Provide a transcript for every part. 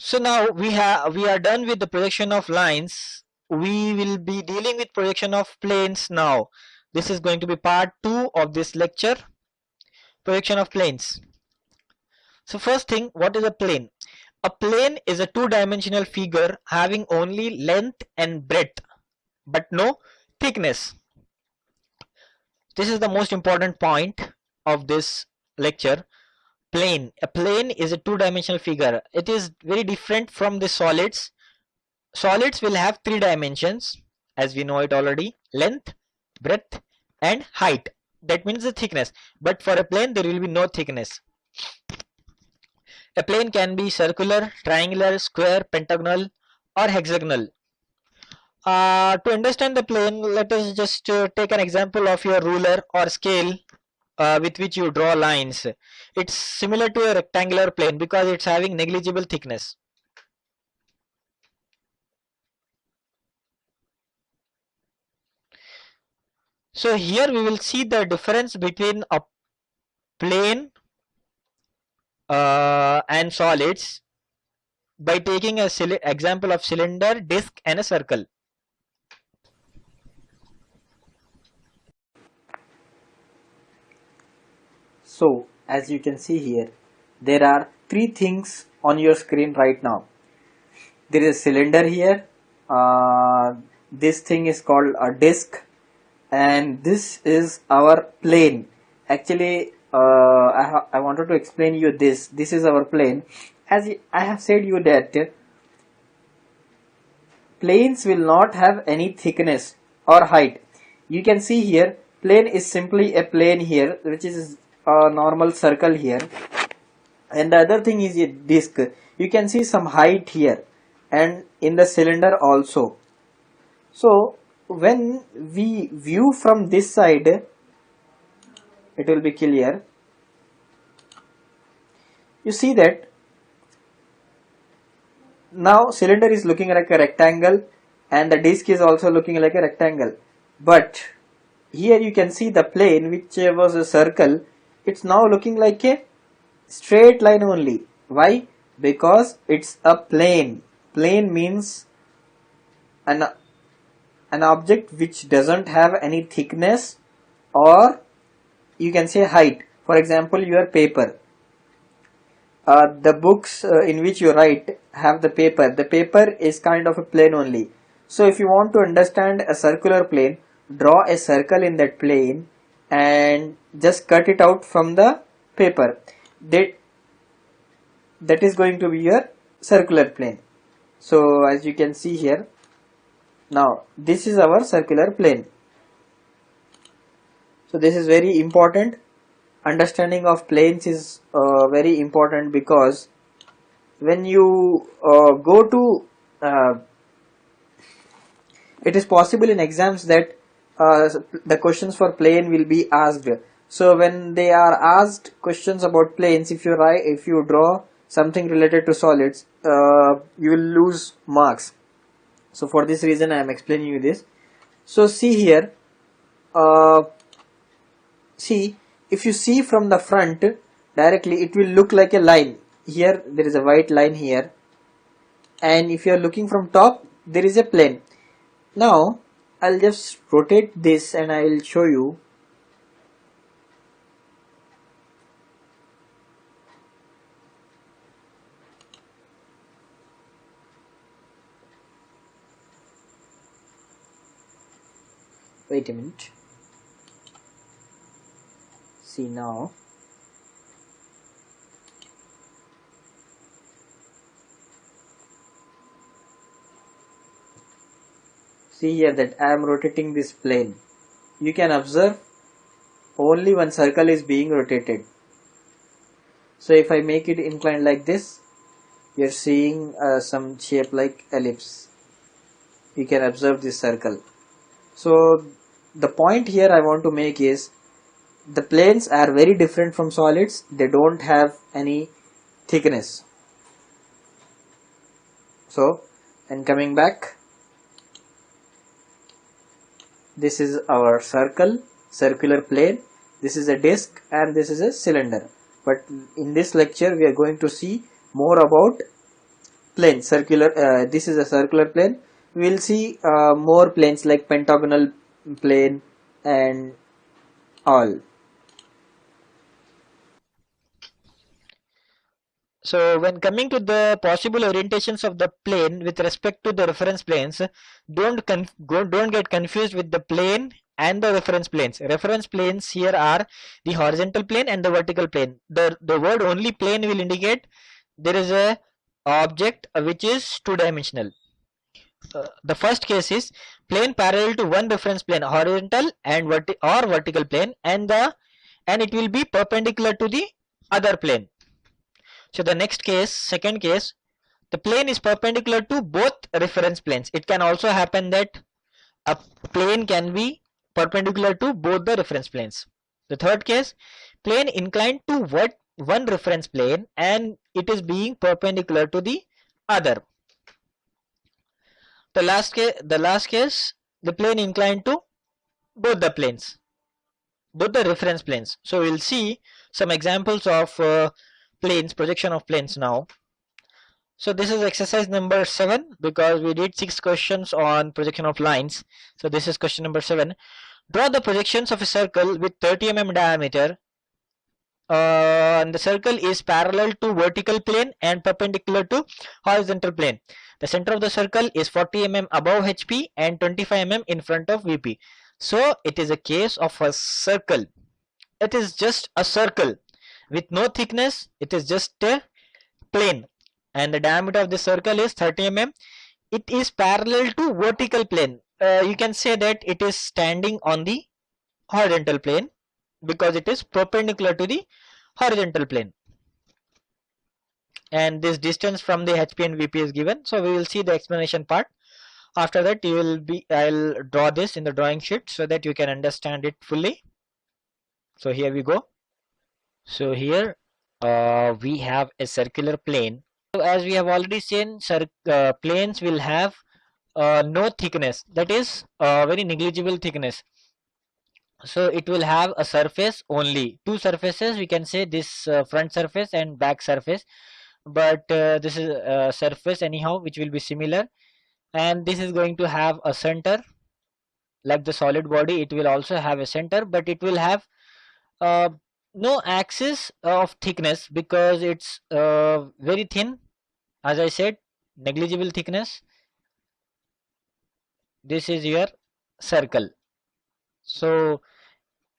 So now we are done with the projection of lines. We will be dealing with projection of planes now. This is going to be part 2 of this lecture, projection of planes. So first thing, what is a plane? A plane is a two-dimensional figure having only length and breadth but no thickness. This is the most important point of this lecture. Plane. A plane is a two-dimensional figure. It is very different from the solids. Solids will have three dimensions, as we know it already: length, breadth, and height. That means the thickness. But for a plane, there will be no thickness. A plane can be circular, triangular, square, pentagonal, or hexagonal. To understand the plane, let us just take an example of your ruler or scale with which you draw lines. It's similar to a rectangular plane because it's having negligible thickness. So here we will see the difference between a plane and solids by taking a example of cylinder, disc, and a circle. So as you can see here, there are three things on your screen right now. There is a cylinder here, this thing is called a disc, and this is our plane. Actually I wanted to explain you this is our plane. As I have said you that planes will not have any thickness or height. You can see here, plane is simply a plane here, which is a normal circle here, and the other thing is a disc. You can see some height here and in the cylinder also. So when we view from this side, it will be clear. You see that now cylinder is looking like a rectangle and the disc is also looking like a rectangle, but here you can see the plane, which was a circle, it's now looking like a straight line only. Why? Because it's a plane. Plane means an object which doesn't have any thickness, or you can say height. For example, your paper, the books in which you write have the paper is kind of a plane only. So if you want to understand a circular plane, draw a circle in that plane and just cut it out from the paper. That is going to be your circular plane. So as you can see here, now this is our circular plane. So this is very important. Understanding of planes is very important, because when you go to it is possible in exams that the questions for plane will be asked. So when they are asked questions about planes, if you draw something related to solids, you will lose marks. So for this reason I am explaining you this. So see here, see, if you see from the front directly, it will look like a line. Here there is a white line here, and if you are looking from top, there is a plane. Now I'll just rotate this and I will show you. Wait a minute. See now. See here that I am rotating this plane. You can observe only one circle is being rotated. So if I make it inclined like this, you are seeing some shape like ellipse. You can observe this circle. So the point here I want to make is, the planes are very different from solids. They don't have any thickness. So, and coming back, this is our circular plane, this is a disc, and this is a cylinder. But in this lecture we are going to see more about plane, circular, this is a circular plane. We will see more planes like pentagonal plane and all. So when coming to the possible orientations of the plane with respect to the reference planes, don't get confused with the plane and the reference planes. Reference planes here are the horizontal plane and the vertical plane. The word only plane will indicate there is a object which is two-dimensional. The first case is plane parallel to one reference plane, horizontal and vertical plane, and it will be perpendicular to the other plane. So the next case, second case, the plane is perpendicular to both reference planes. It can also happen that a plane can be perpendicular to both the reference planes. The third case, plane inclined to one reference plane and it is being perpendicular to the other. The last case, the plane inclined to both the planes, both the reference planes. So we'll see some examples of planes, projection of planes now. So this is exercise number 7 because we did 6 questions on projection of lines. So this is question number 7. Draw the projections of a circle with 30 mm diameter. And the circle is parallel to vertical plane and perpendicular to horizontal plane. The center of the circle is 40 mm above HP and 25 mm in front of VP. So it is a case of a circle. It is just a circle with no thickness. It is just a plane and the diameter of the circle is 30 mm. It is parallel to vertical plane. You can say that it is standing on the horizontal plane because it is perpendicular to the horizontal plane, and this distance from the HP and VP is given. So we will see the explanation part. After that I'll draw this in the drawing sheet so that you can understand it fully. So here we go. So here we have a circular plane. So as we have already seen, planes will have no thickness, that is very negligible thickness. So it will have a surface only, two surfaces, we can say this front surface and back surface, but this is a surface anyhow which will be similar, and this is going to have a center like the solid body. It will also have a center, but it will have no axis of thickness because it's very thin, as I said, negligible thickness. This is your circle. So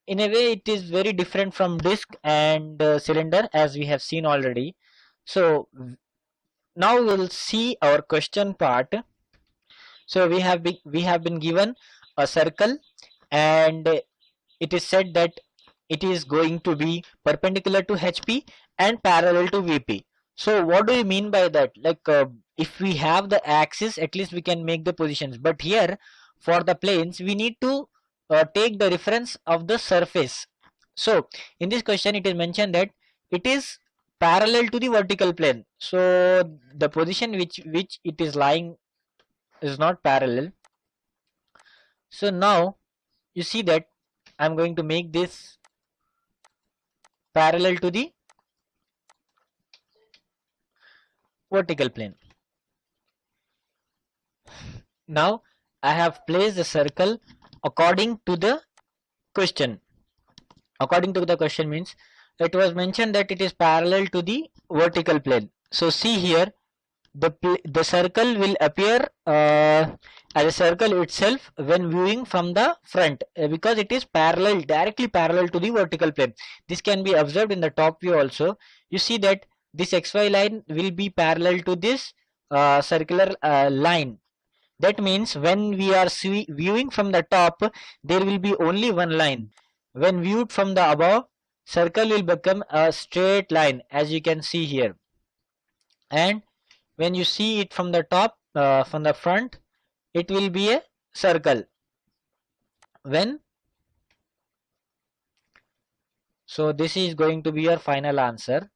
in a way it is very different from disc and cylinder as we have seen already. So now we'll see our question part. So we have been given a circle and it is said that it is going to be perpendicular to HP and parallel to VP. So what do you mean by that? Like if we have the axis, at least we can make the positions, but here for the planes we need to take the reference of the surface. So in this question it is mentioned that it is parallel to the vertical plane, so the position which it is lying is not parallel. So now you see that I'm going to make this parallel to the vertical plane. Now I have placed the circle according to the question. According to the question means it was mentioned that it is parallel to the vertical plane. So see here, the circle will appear as a circle itself when viewing from the front because it is directly parallel to the vertical plane. This can be observed in the top view also. You see that this XY line will be parallel to this circular line. That means when we are viewing from the top, there will be only one line. When viewed from the above, circle will become a straight line as you can see here. And when you see it from the top, from the front, it will be a circle. So this is going to be your final answer.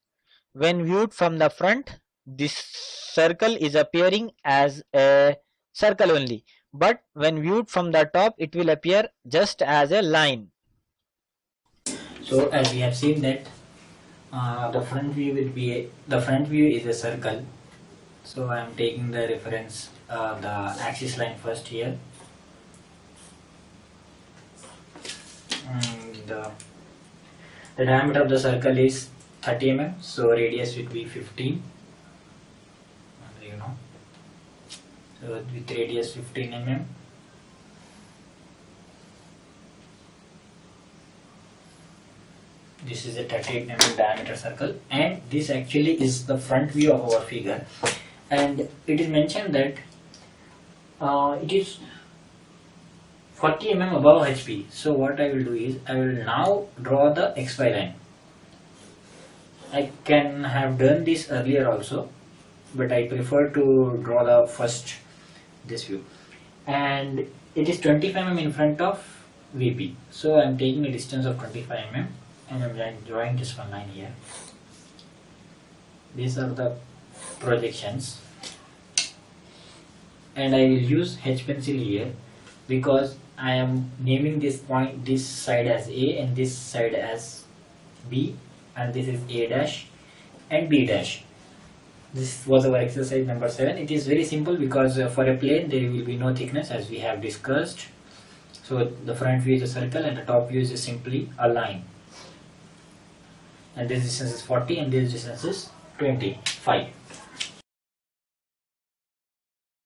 When viewed from the front, this circle is appearing as a circle only, but when viewed from the top it will appear just as a line. So as we have seen that the front view is a circle, So I am taking the reference, the axis line first here. The diameter of the circle is 30 mm, so radius would be 15. So with radius 15 mm. This is a 38 mm diameter circle, and this actually is the front view of our figure, and it is mentioned that it is 40 mm above HP. So what I will do is I will now draw the XY line. I can have done this earlier also, but I prefer to draw the first this view, and it is 25 mm in front of VP. So I am taking a distance of 25 mm and I am drawing just one line here. These are the projections, and I will use H pencil here because I am naming this point, this side as A and this side as B, and this is A dash and B dash. This was our exercise number 7. It is very simple because for a plane there will be no thickness, as we have discussed. So the front view is a circle and the top view is simply a line, and this distance is 40 and this distance is 25.